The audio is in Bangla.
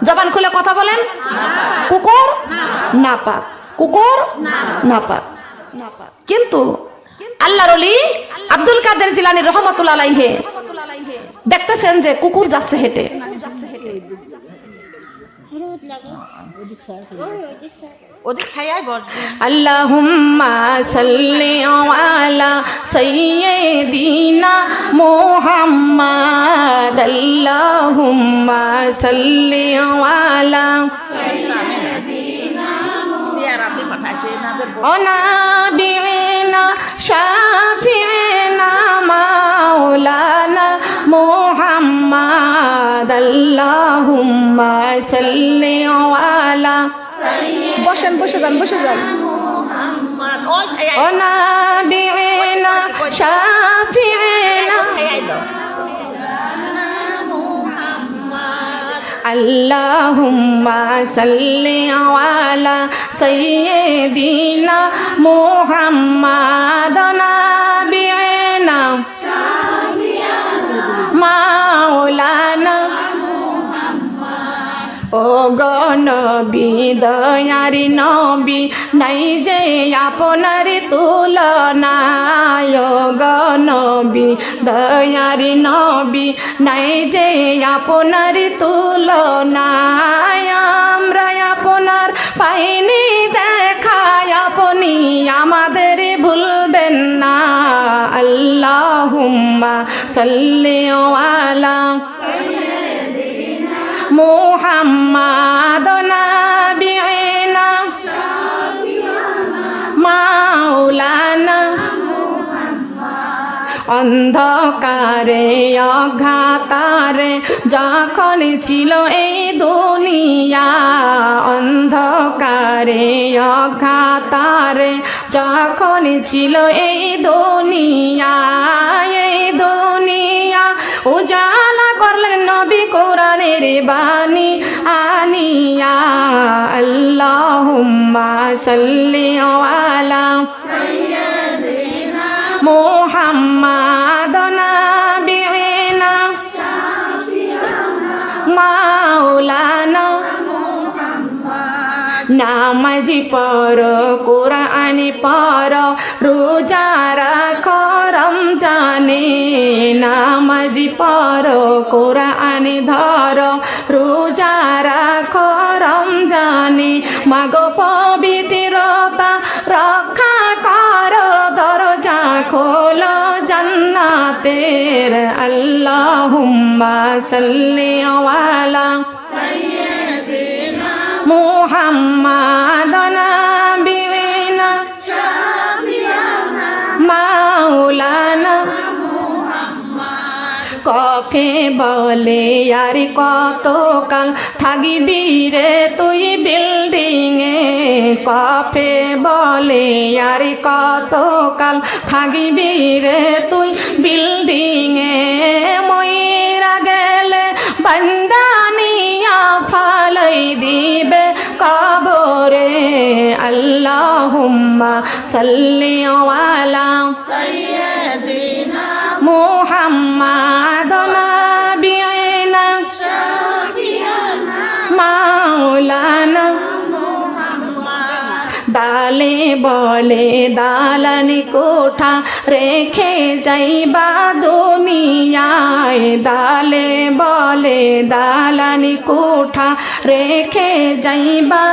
জবান খুলে কথা বলেন। কুকুর নাপাক, কুকুর নাপাক। কিন্তু আল্লাহর ওলি আব্দুল কাদের জিলানী রহমাতুল্লাহ আলাইহি দেখতেছেন যে কুকুর যাচ্ছে হেঁটে। আল্লাহুম্মা সাল্লি আলা সাইয়্যিদিনা মুহাম্মাদ, আল্লাহুম্মা সাল্লি আলা নাবিয়িনা শাফিঈনা মাওলানা মুহাম্মাদ, আল্লাহুম্মা সাল্লি আলা। বসেন, বসে যান, বসে যান। ও নাবিয়িনা শাফিঈনা আল্লাহুম্মা সাল্লি আলা সাইয়্যিদিনা মুহাম্মাদ, নাবিয়িনা মাওলানা। ও গো নবী দয়ারি নবী, নাই যে আপনার তুলনা। ও গো নবী দয়ারি নবী, নাই যে আপনার তুলনা। আমরা আপনার পাইনি দেখা, আপনি আমাদের ভুলবেন না। আল্লাহুম্মা সাল্লি আলা মুহাম্মাদ, নাবিয়িনা মাওলানা। অন্ধকারে অঘাতারে যখন ছিল এই দুনিয়া, অন্ধকারে অঘাতারে যখন ছিল এই দুনিয়া, এই দুনিয়া উজালা করলেন নবী কোরআনের বাণী আনিয়া। আল্লাহুম্মা সাল্লি আলা মুহাম্মাদ, নাবিয়িনা মাওলানা। নামাজি পড়ো, কোরআন পড়ো, রোজা রাখো রমজানে। নামাজি পড়ো, কোরআন ধরো, রোজা রাখো রমজানে। মাগো পবিত্রতা রক্ষা করো, দরজা খোলো জান্নাতের। আল্লাহুম্মা সাল্লি আলা মুহাম্মাদ, নাবিয়িনা মাওলানা। কফে বলে আর কতকাল থাকবি রে তুই বিল্ডিংয়ে। কফে বলে আর কতকাল থাকবি রে তুই বিল্ডিংয়ে। মইরা গেলে বান্দানিয়া ফালাই দিবে কবরে। আল্লাহুম্মা সাল্লি আলা মুহাম্মাদ, নাবিয়িনা মাওলানা। দালে বলে দালানি কোঠা রেখে যাইবা দুনিয়ায়। দালে বলে দালানি কোঠা রেখে যাইবা